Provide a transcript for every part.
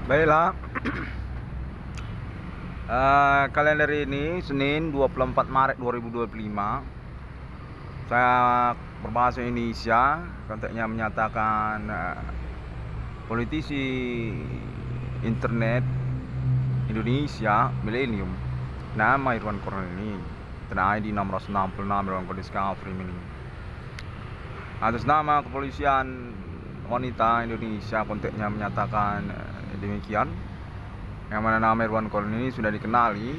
Baiklah, kalian hari ini Senin 24 Maret 2025. Saya berbahasa Indonesia. Konteksnya menyatakan politisi internet Indonesia Millennium nama Irwan Cornel ini ID 666 dalam kode Discovery ini atas nama kepolisian wanita Indonesia. Konteksnya menyatakan demikian, yang mana nama Irwan Cornel ini sudah dikenali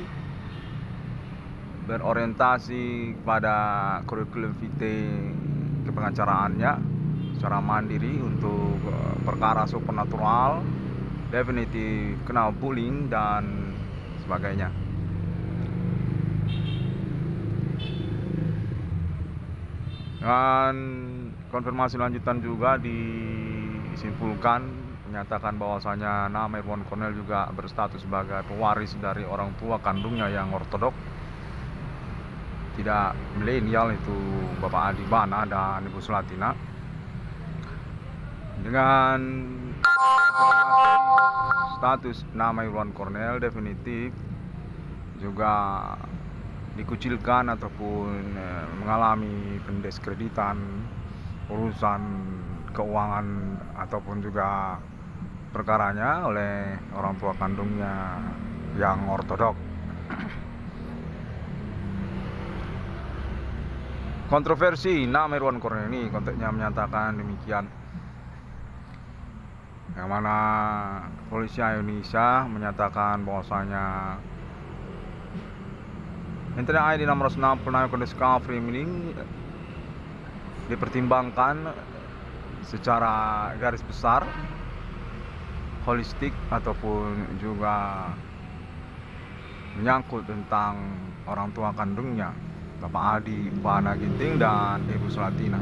berorientasi pada kurikulum vitae kepengacaraannya secara mandiri untuk perkara supernatural, definitif kena bullying dan sebagainya. Dan konfirmasi lanjutan juga disimpulkan menyatakan bahwasanya nama Irwan Cornel juga berstatus sebagai pewaris dari orang tua kandungnya yang ortodok, tidak milenial, itu Bapak Adi Bana dan Ibu Sulatina. Dengan status nama Irwan Cornel definitif juga dikucilkan ataupun mengalami pendiskreditan urusan keuangan ataupun juga perkaranya oleh orang tua kandungnya yang ortodok. Kontroversi nama Irwan Cornel ini konteksnya menyatakan demikian, yang mana kepolisian Indonesia menyatakan bahwasanya Internet ID 666 kode Discovery ini dipertimbangkan secara garis besar holistik ataupun juga menyangkut tentang orang tua kandungnya Bapak Adi Bana Ginting dan Ibu Sulatina.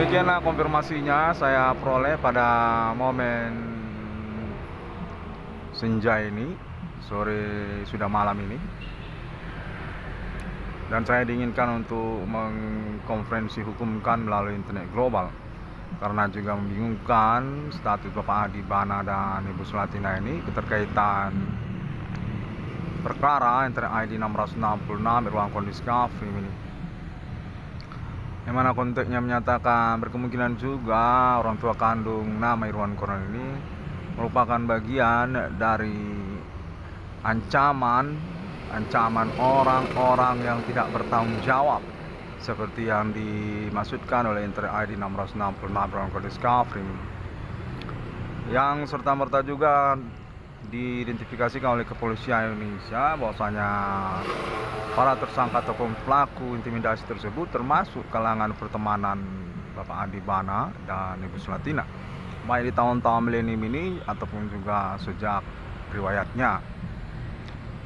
Demikianlah konfirmasinya saya peroleh pada momen senja ini, sore sudah malam ini, dan saya diinginkan untuk mengkonferensi hukumkan melalui internet global karena juga membingungkan status Bapak Adi Bana dan Ibu Sulatina ini keterkaitan perkara internet ID 666 Irwan Cornel Discovery ini, yang mana konteksnya menyatakan berkemungkinan juga orang tua kandung nama Irwan Cornel ini merupakan bagian dari ancaman orang-orang yang tidak bertanggung jawab seperti yang dimaksudkan oleh Internet ID 666 Irwan Cornel Discovery, yang serta-merta juga diidentifikasikan oleh kepolisian Indonesia bahwasanya para tersangka ataupun pelaku intimidasi tersebut termasuk kalangan pertemanan Bapak Adi Bana dan Ibu Sulatina, baik di tahun-tahun milenium ini ataupun juga sejak riwayatnya.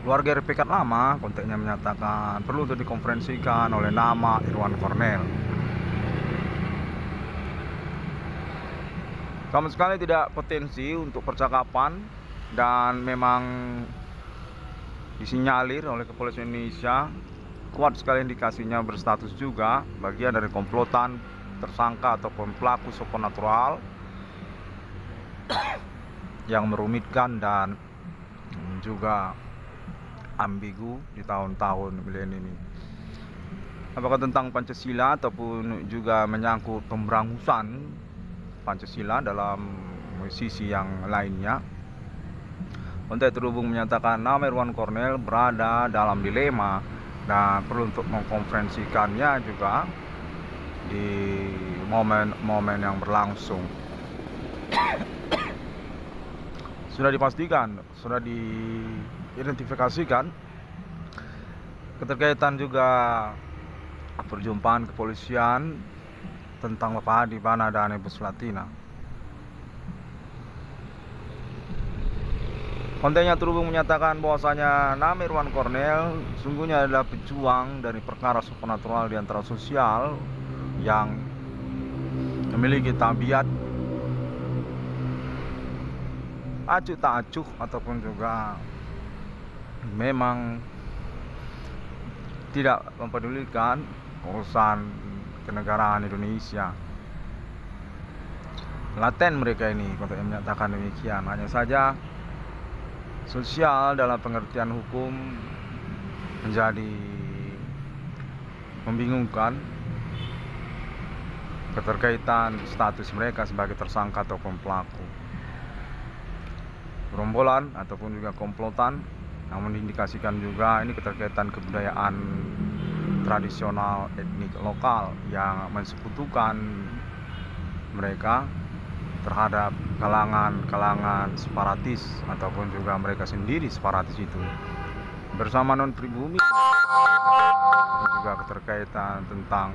Keluarga repekat lama konteksnya menyatakan perlu untuk dikonferensikan oleh nama Irwan Cornel. Sama sekali tidak potensi untuk percakapan, dan memang disinyalir oleh kepolisian Indonesia kuat sekali indikasinya berstatus juga bagian dari komplotan tersangka ataupun pelaku supernatural yang merumitkan dan juga ambigu di tahun-tahun milenium ini. Apakah tentang Pancasila ataupun juga menyangkut pemberangusan Pancasila dalam sisi yang lainnya. Konteks terhubung menyatakan nama Irwan Cornel berada dalam dilema dan perlu untuk mengkonferensikannya juga di momen-momen yang berlangsung. Sudah dipastikan, sudah diidentifikasikan keterkaitan juga perjumpaan kepolisian tentang Bapak Adi Bana dan Ibu Sulatina. Kontennya terhubung menyatakan bahwasanya nama Irwan Cornel sungguhnya adalah pejuang dari perkara supernatural di antara sosial yang memiliki tabiat acuh tak acuh ataupun juga memang tidak mempedulikan urusan kenegaraan Indonesia. laten mereka ini, kontak yang menyatakan demikian. Hanya saja sosial dalam pengertian hukum menjadi membingungkan keterkaitan status mereka sebagai tersangka ataupun pelaku gerombolan ataupun juga komplotan, namun diindikasikan juga ini keterkaitan kebudayaan tradisional etnik lokal yang mensekutukan mereka terhadap kalangan separatis ataupun juga mereka sendiri separatis itu bersama non pribumi, juga keterkaitan tentang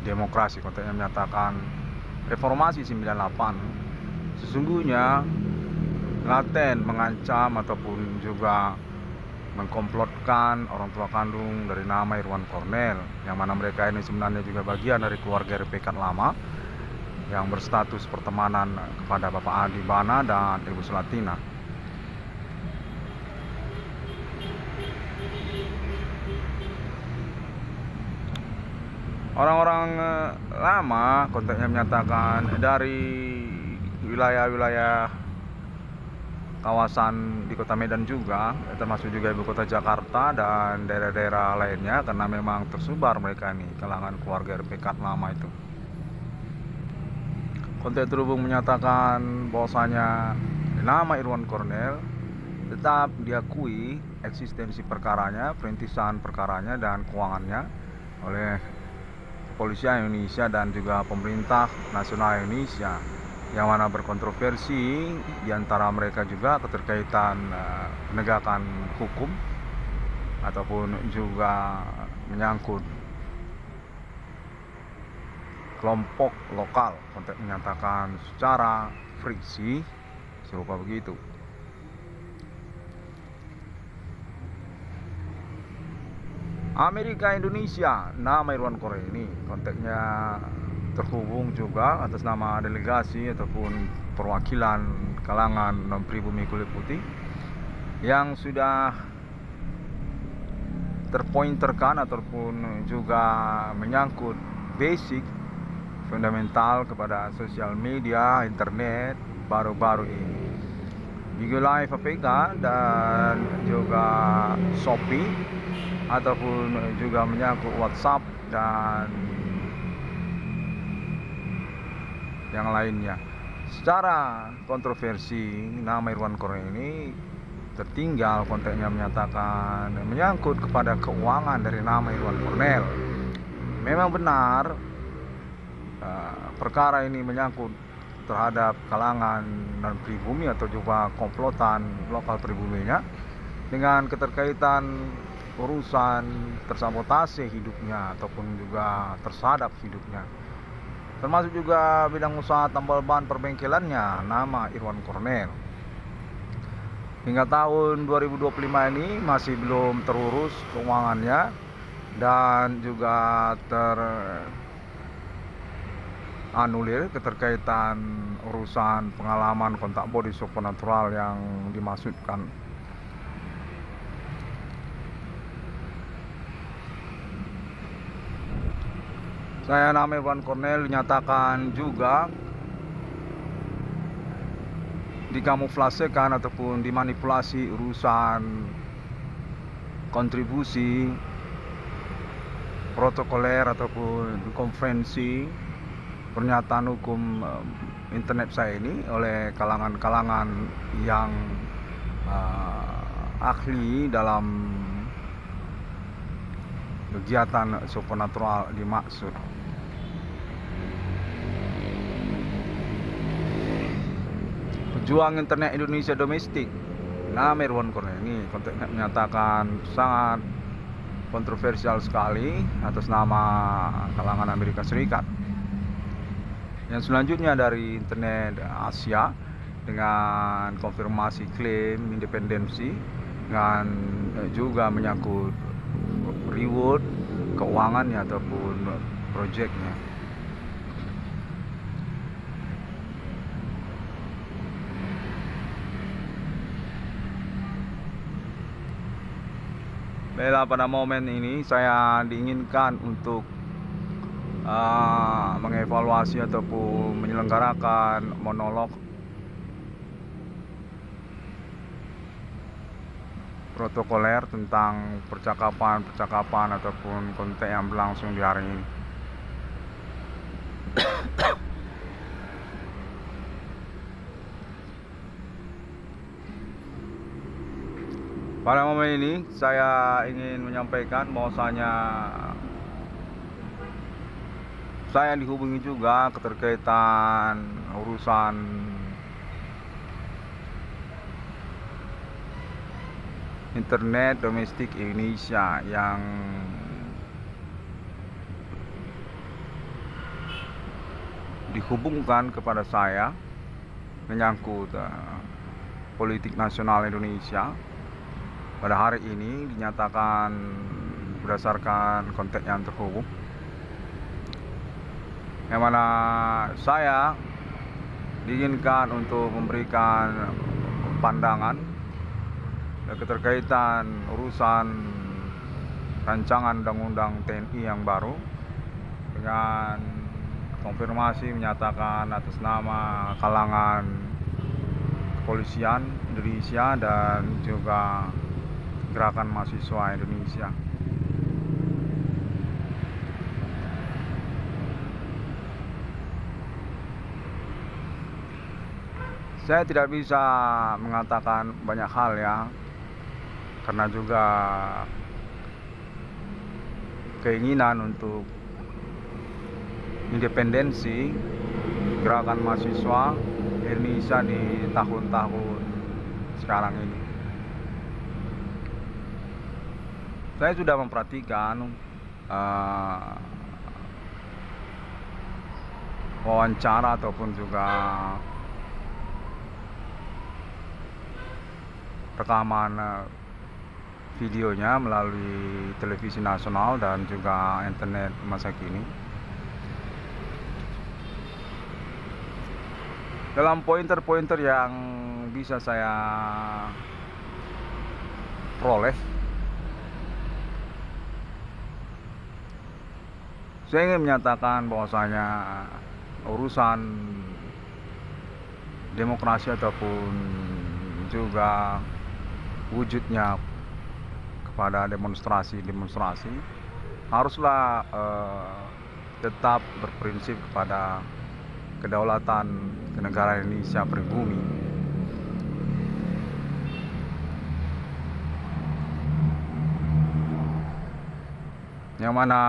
demokrasi. Konteksnya menyatakan reformasi 98 sesungguhnya laten mengancam ataupun juga mengkomplotkan orang tua kandung dari nama Irwan Cornel, yang mana mereka ini sebenarnya juga bagian dari keluarga RPK lama yang berstatus pertemanan kepada Bapak Adi Bana dan Ibu Selatina. Orang-orang lama konteksnya menyatakan dari wilayah-wilayah kawasan di kota Medan juga, termasuk juga ibu kota Jakarta dan daerah-daerah lainnya, karena memang tersebar mereka ini kalangan keluarga RPK lama itu. Konteks terhubung menyatakan bahwasanya nama Irwan Cornel tetap diakui eksistensi perkaranya, perintisan perkaranya dan keuangannya oleh Kepolisian Indonesia dan juga pemerintah nasional Indonesia, yang mana berkontroversi di antara mereka juga keterkaitan penegakan hukum ataupun juga menyangkut kelompok lokal. Konteks menyatakan secara friksi serupa begitu. Amerika Indonesia, nama Irwan Cornel ini konteksnya terhubung juga atas nama delegasi ataupun perwakilan kalangan non pribumi kulit putih yang sudah terpointerkan ataupun juga menyangkut basic fundamental kepada sosial media internet baru-baru ini, Bigo Live APK dan juga Shopee ataupun juga menyangkut WhatsApp dan yang lainnya. Secara kontroversi nama Irwan Cornel ini tertinggal, konteksnya menyatakan menyangkut kepada keuangan dari nama Irwan Cornel. Memang benar perkara ini menyangkut terhadap kalangan non pribumi atau juga komplotan lokal pribuminya dengan keterkaitan urusan tersabotase hidupnya ataupun juga tersadap hidupnya, termasuk juga bidang usaha tambal ban perbengkelannya nama Irwan Cornel. Hingga tahun 2025 ini masih belum terurus keuangannya dan juga teranulir keterkaitan urusan pengalaman kontak body supernatural yang dimaksudkan. Saya nama Irwan Cornel dinyatakan juga dikamuflasekan ataupun dimanipulasi urusan kontribusi protokoler ataupun konferensi pernyataan hukum internet saya ini oleh kalangan-kalangan yang ahli dalam kegiatan supernatural dimaksud. Pejuang internet Indonesia domestik nama Irwan Cornel ini konteksnya menyatakan sangat kontroversial sekali atas nama kalangan Amerika Serikat. Yang selanjutnya dari internet Asia dengan konfirmasi klaim independensi dan juga menyangkut reward keuangannya ataupun proyeknya. Baiklah, pada momen ini saya diinginkan untuk mengevaluasi ataupun menyelenggarakan monolog protokoler tentang percakapan ataupun konten yang berlangsung di hari ini. Pada momen ini saya ingin menyampaikan bahwasanya saya dihubungi juga keterkaitan urusan internet domestik Indonesia yang dihubungkan kepada saya menyangkut politik nasional Indonesia. Pada hari ini dinyatakan berdasarkan konteks yang terhubung, yang mana saya diinginkan untuk memberikan pandangan keterkaitan urusan rancangan undang-undang TNI yang baru dengan konfirmasi menyatakan atas nama kalangan kepolisian Indonesia dan juga Gerakan Mahasiswa Indonesia. Saya tidak bisa mengatakan banyak hal ya, karena juga keinginan untuk independensi Gerakan Mahasiswa Indonesia di tahun-tahun sekarang ini. Saya sudah memperhatikan wawancara ataupun juga rekaman videonya melalui televisi nasional dan juga internet masa kini. Dalam pointer-pointer yang bisa saya peroleh, saya ingin menyatakan bahwasanya urusan demokrasi ataupun juga wujudnya kepada demonstrasi haruslah tetap berprinsip kepada kedaulatan negara Indonesia pribumi. Yang mana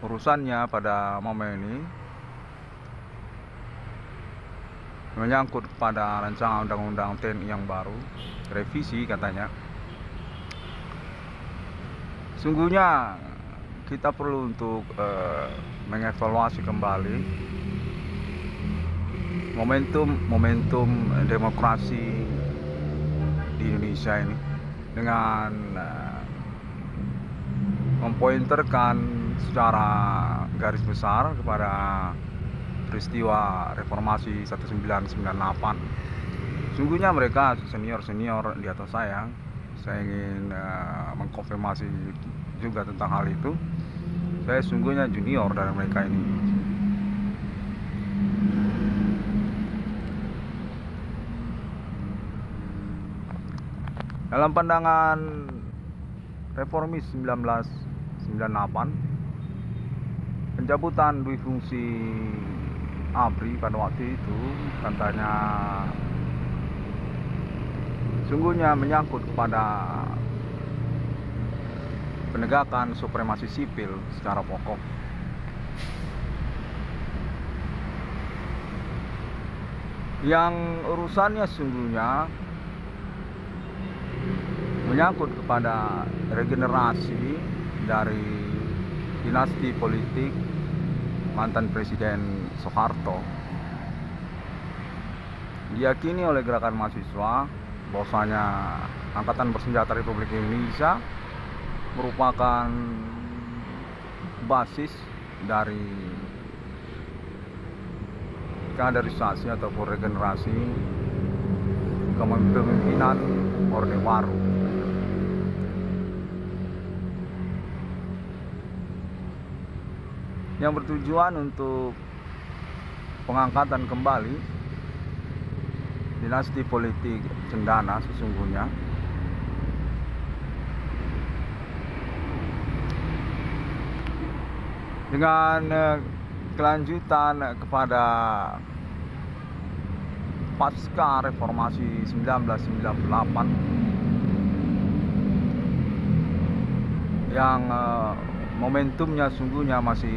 urusannya pada momen ini menyangkut pada rancangan undang-undang TNI yang baru, revisi katanya. Sungguhnya kita perlu untuk mengevaluasi kembali momentum demokrasi di Indonesia ini dengan mempointerkan secara garis besar kepada peristiwa reformasi 1998. Sungguhnya mereka senior di atas saya. Saya ingin mengkonfirmasi juga tentang hal itu. Saya sungguhnya junior dari mereka ini. Dalam pandangan reformis 1998, pencabutan dui fungsi ABRI pada waktu itu katanya sungguhnya menyangkut kepada penegakan supremasi sipil secara pokok. Yang urusannya sungguhnya menyangkut kepada regenerasi dari dinasti politik mantan Presiden Soeharto. Diyakini oleh Gerakan Mahasiswa bahwasanya Angkatan Bersenjata Republik Indonesia merupakan basis dari kaderisasi ataupun regenerasi kepemimpinan Orde Baru. yang bertujuan untuk pengangkatan kembali dinasti politik cendana sesungguhnya, dengan kelanjutan kepada pasca reformasi 1998 yang momentumnya sungguhnya masih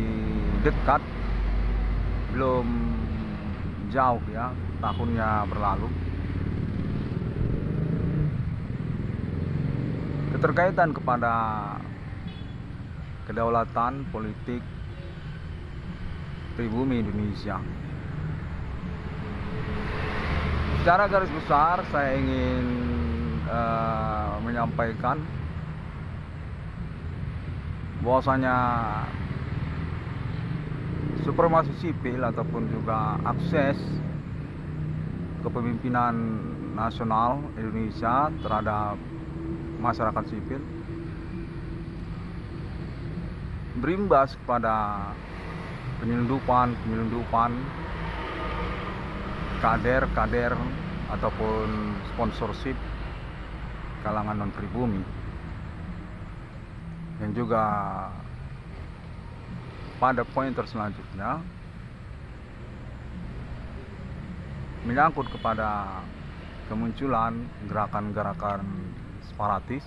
dekat, belum jauh ya, tahunnya berlalu. Keterkaitan kepada kedaulatan politik pribumi Indonesia. Secara garis besar saya ingin menyampaikan bahwasanya supremasi sipil ataupun juga akses kepemimpinan nasional Indonesia terhadap masyarakat sipil berimbas kepada penyelundupan kader ataupun sponsorship kalangan non pribumi, yang juga pada poin selanjutnya menyangkut kepada kemunculan gerakan-gerakan separatis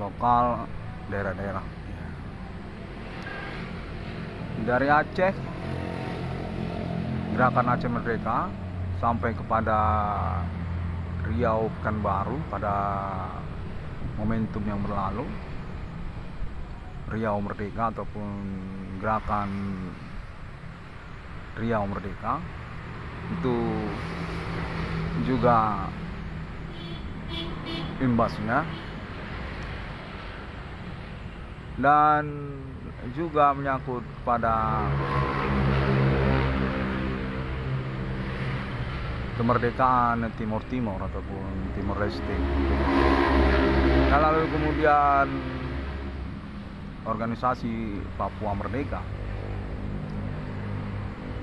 lokal daerah-daerah. Dari Aceh, gerakan Aceh Merdeka, sampai kepada Riau Pekanbaru pada momentum yang berlalu, Riau Merdeka ataupun gerakan Riau Merdeka itu juga imbasnya, dan juga menyangkut kepada kemerdekaan Timur Timur ataupun Timor Leste. Nah, lalu kemudian organisasi Papua Merdeka.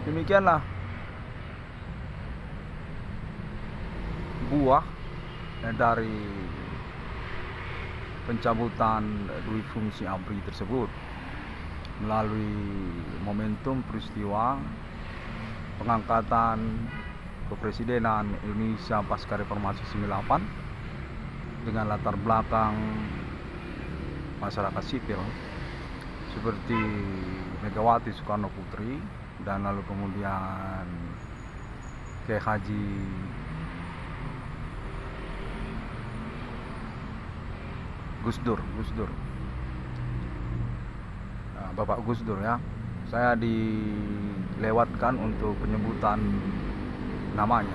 Demikianlah buah dari pencabutan dui fungsi ABRI tersebut melalui momentum peristiwa pengangkatan kepresidenan Indonesia pasca reformasi 98 dengan latar belakang masyarakat sipil seperti Megawati Soekarno Putri, dan lalu kemudian Kiai Haji Gus Dur. Nah, Bapak Gus Dur ya, saya dilewatkan untuk penyebutan namanya.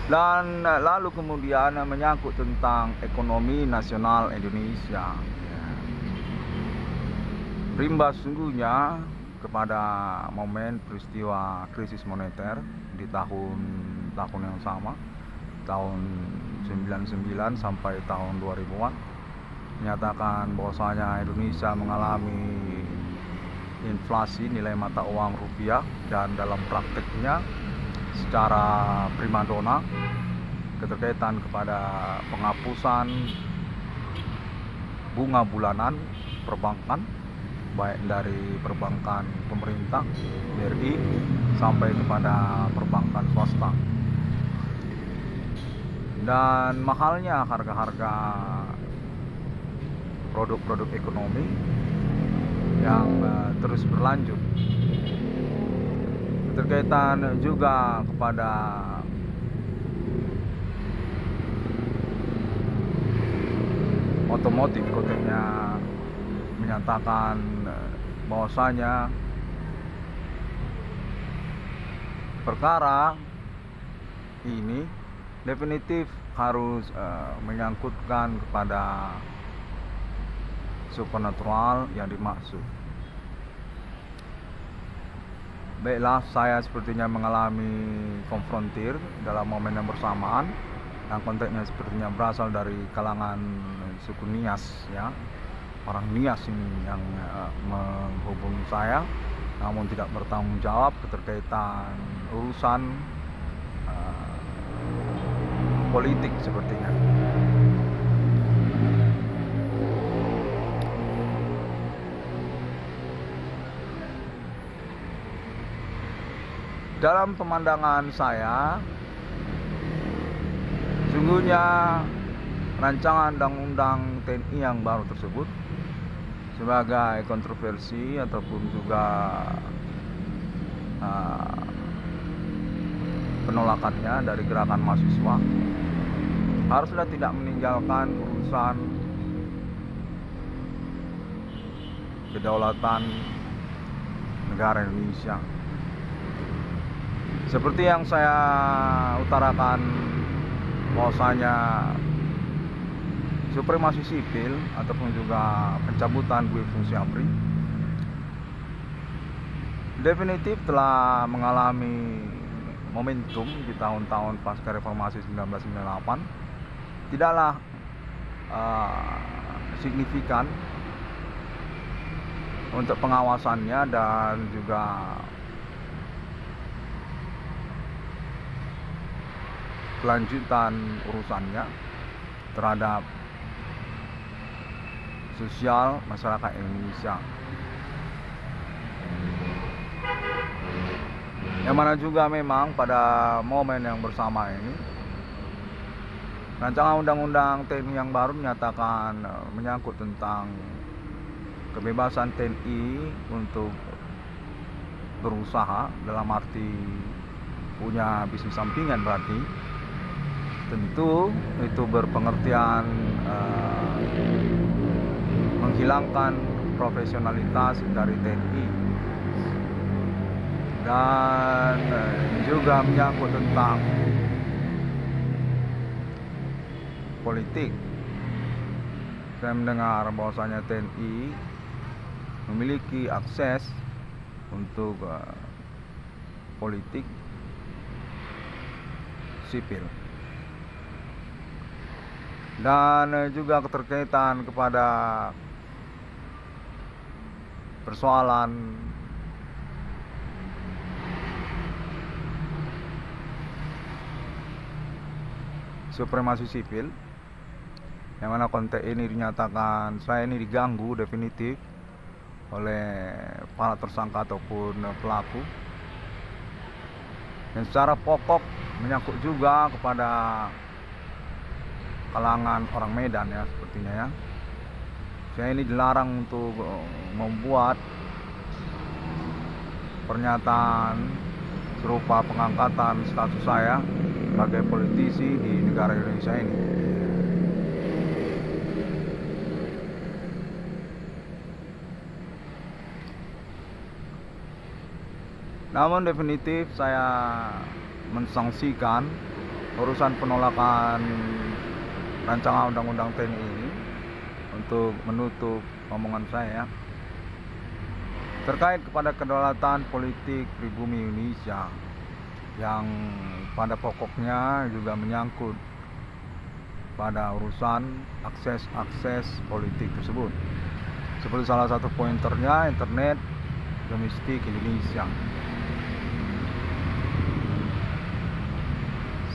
Dan lalu kemudian menyangkut tentang ekonomi nasional Indonesia, berimbas sungguhnya kepada momen peristiwa krisis moneter di tahun yang sama, tahun 99 sampai tahun 2000-an, menyatakan bahwasanya Indonesia mengalami inflasi nilai mata uang rupiah, dan dalam prakteknya secara primadona keterkaitan kepada penghapusan bunga bulanan perbankan, baik dari perbankan pemerintah BRI sampai kepada perbankan swasta, dan mahalnya harga-harga produk-produk ekonomi yang terus berlanjut. Keterkaitan juga kepada otomotif, kontennya menyatakan bahwasanya perkara ini definitif harus menyangkutkan kepada supernatural yang dimaksud. Baiklah, saya sepertinya mengalami konfrontir dalam momen yang bersamaan, yang konteksnya sepertinya berasal dari kalangan suku Nias ya, orang Nias ini yang menghubungi saya, namun tidak bertanggung jawab keterkaitan urusan politik sepertinya. Dalam pemandangan saya, sungguhnya rancangan undang-undang TNI yang baru tersebut sebagai kontroversi ataupun juga penolakannya dari gerakan mahasiswa haruslah tidak meninggalkan urusan kedaulatan negara Indonesia. Seperti yang saya utarakan bahwasanya supremasi sipil ataupun juga pencabutan duit fungsi ABRI definitif telah mengalami momentum di tahun-tahun pasca reformasi 1998, tidaklah signifikan untuk pengawasannya dan juga kelanjutan urusannya terhadap sosial masyarakat Indonesia. Yang mana juga memang pada momen yang bersama ini rancangan undang-undang TNI yang baru menyatakan menyangkut tentang kebebasan TNI untuk berusaha, dalam arti punya bisnis sampingan. Berarti tentu itu berpengertian menghilangkan profesionalitas dari TNI, dan juga menyangkut tentang politik. Saya mendengar bahwasanya TNI memiliki akses untuk politik sipil, dan juga keterkaitan kepada persoalan supremasi sipil, yang mana konteks ini dinyatakan saya ini diganggu definitif oleh para tersangka ataupun pelaku, dan secara pokok menyangkut juga kepada kalangan orang Medan ya, sepertinya ya. Saya ini dilarang untuk membuat pernyataan serupa pengangkatan status saya sebagai politisi di negara Indonesia ini. Namun definitif saya mensangsikan urusan penolakan rancangan undang-undang TNI ini untuk menutup omongan saya terkait kepada kedaulatan politik pribumi Indonesia, yang pada pokoknya juga menyangkut pada urusan akses politik tersebut. Seperti salah satu pointernya internet domestik Indonesia.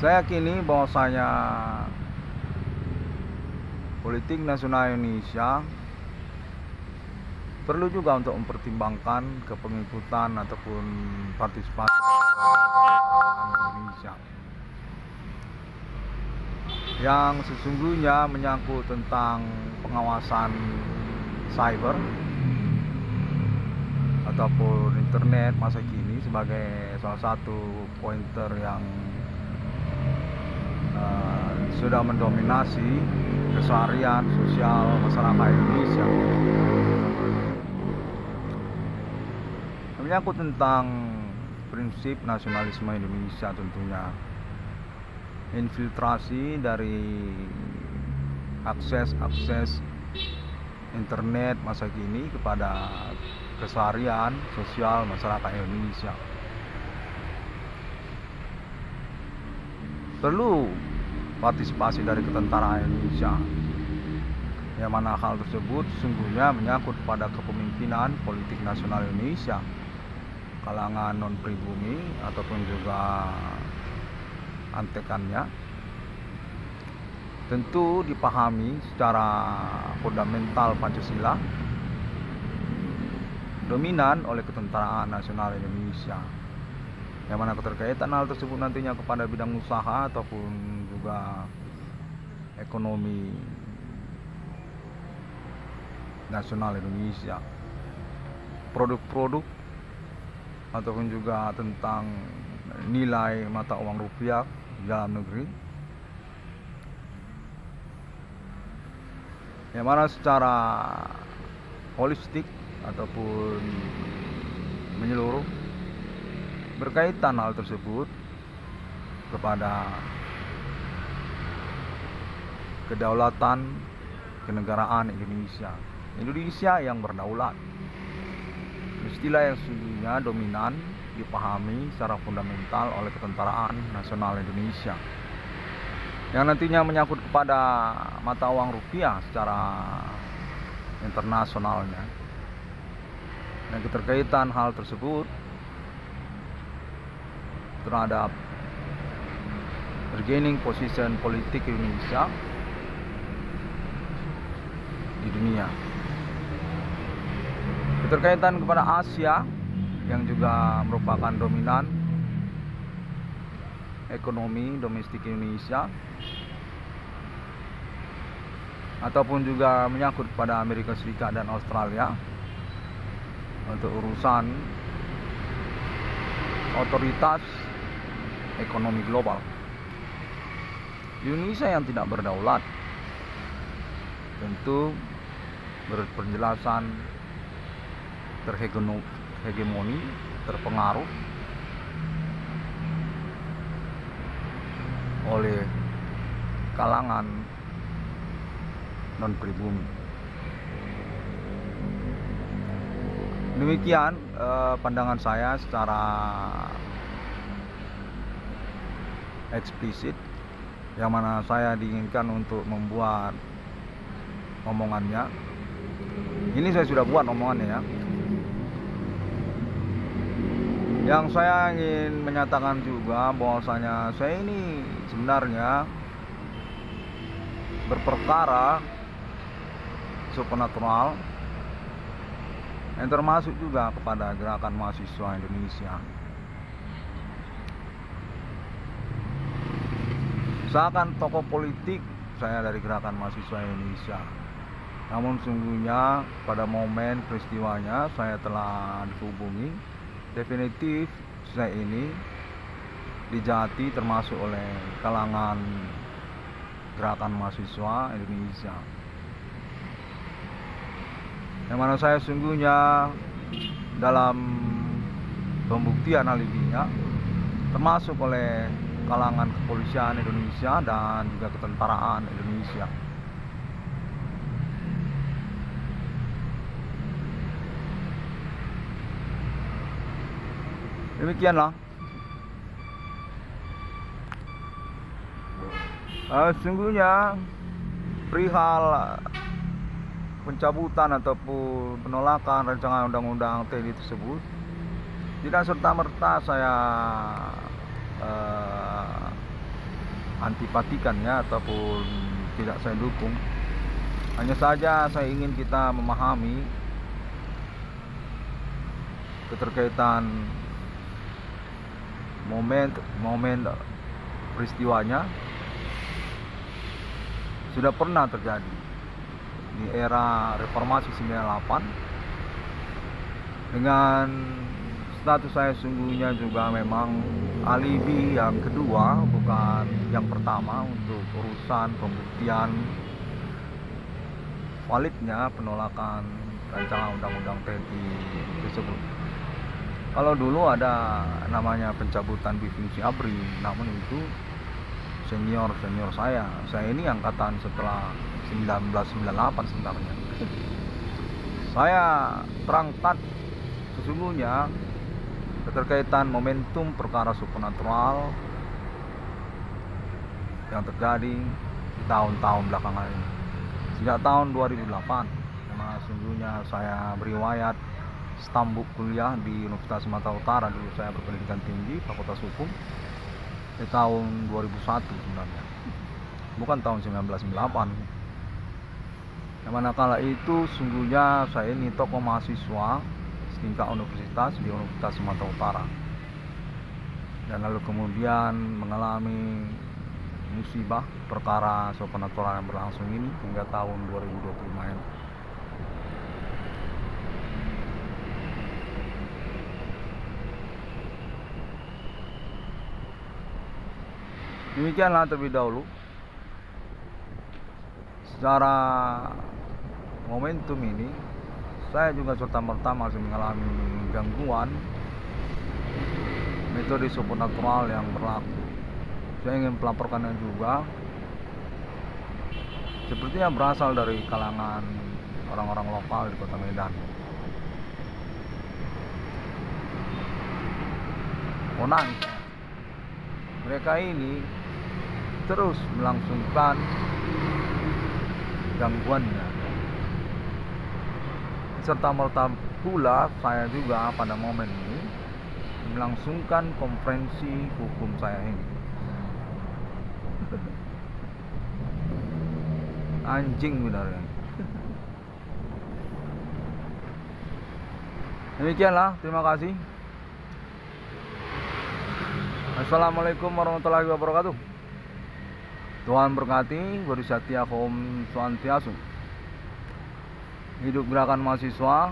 Saya yakini bahwasanya politik nasional Indonesia perlu juga untuk mempertimbangkan kepengikutan ataupun partisipasi Indonesia yang sesungguhnya menyangkut tentang pengawasan cyber ataupun internet masa kini sebagai salah satu pointer yang sudah mendominasi keseharian sosial masyarakat Indonesia. Menyangkut tentang prinsip nasionalisme Indonesia, tentunya infiltrasi dari akses internet masa kini kepada keseharian sosial masyarakat Indonesia. Perlu partisipasi dari ketentaraan Indonesia yang mana hal tersebut sungguhnya menyangkut pada kepemimpinan politik nasional Indonesia, kalangan non-pribumi ataupun juga antekannya. Tentu dipahami secara fundamental Pancasila dominan oleh ketentaraan nasional Indonesia, yang mana keterkaitan hal tersebut nantinya kepada bidang usaha ataupun juga ekonomi nasional Indonesia, produk-produk ataupun juga tentang nilai mata uang rupiah di dalam negeri, yang mana secara holistik ataupun menyeluruh berkaitan hal tersebut kepada kedaulatan kenegaraan Indonesia yang berdaulat. Istilah yang sesungguhnya dominan dipahami secara fundamental oleh ketentaraan nasional Indonesia, yang nantinya menyangkut kepada mata uang rupiah secara internasionalnya. Dan keterkaitan hal tersebut terhadap bargaining position politik Indonesia di dunia. Keterkaitan kepada Asia yang juga merupakan dominan ekonomi domestik Indonesia, ataupun juga menyangkut pada Amerika Serikat dan Australia untuk urusan otoritas ekonomi global. Indonesia yang tidak berdaulat tentu berpenjelasan terhegemoni, terpengaruh oleh kalangan non-pribumi. Demikian pandangan saya secara eksplisit, yang mana saya diinginkan untuk membuat omongannya. Ini saya sudah buat omongannya ya. Yang saya ingin menyatakan juga bahwasanya saya ini sebenarnya berperkara supernatural yang termasuk juga kepada gerakan mahasiswa Indonesia. Seakan tokoh politik saya dari gerakan mahasiswa Indonesia, namun sungguhnya pada momen peristiwanya saya telah dihubungi. Definitif saya ini dijati termasuk oleh kalangan gerakan mahasiswa Indonesia, yang mana saya sungguhnya dalam pembuktian alibinya termasuk oleh kalangan kepolisian Indonesia dan juga ketentaraan Indonesia. Demikianlah. Sungguhnya perihal pencabutan ataupun penolakan rancangan undang-undang TNI tersebut tidak serta-merta saya antipatikannya ataupun tidak saya dukung. Hanya saja saya ingin kita memahami keterkaitan momen peristiwanya sudah pernah terjadi di era reformasi 98, dengan status saya sungguhnya juga memang alibi yang kedua, bukan yang pertama, untuk urusan pembuktian validnya penolakan rancangan undang-undang TNI tersebut. Kalau dulu ada namanya pencabutan definisi ABRI, namun itu senior saya ini angkatan setelah 1998 sebenarnya. Saya terangkat sesungguhnya keterkaitan momentum perkara supernatural yang terjadi di tahun-tahun belakangan ini, sejak tahun 2008, karena sungguhnya saya beriwayat stambuk kuliah di Universitas Sumatera Utara. Dulu saya berpendidikan tinggi Fakultas Hukum di tahun 2001 sebenarnya, bukan tahun 1998. Yang mana kala itu sungguhnya saya ini tokoh mahasiswa setingkat universitas di Universitas Sumatera Utara, dan lalu kemudian mengalami musibah perkara supernatural yang berlangsung ini hingga tahun 2025 ini. Demikianlah terlebih dahulu secara momentum ini. Saya juga serta-merta masih mengalami gangguan metode supernatural yang berlaku. Saya ingin melaporkannya juga, sepertinya berasal dari kalangan orang-orang lokal di Kota Medan. Onang, mereka ini terus melangsungkan gangguannya. Serta merta pula saya juga pada momen ini melangsungkan konferensi hukum saya ini. Anjing benar. Demikianlah, terima kasih. Assalamualaikum warahmatullahi wabarakatuh. Tuhan berkati, bersetia Om Swastiastu. Hidup gerakan mahasiswa.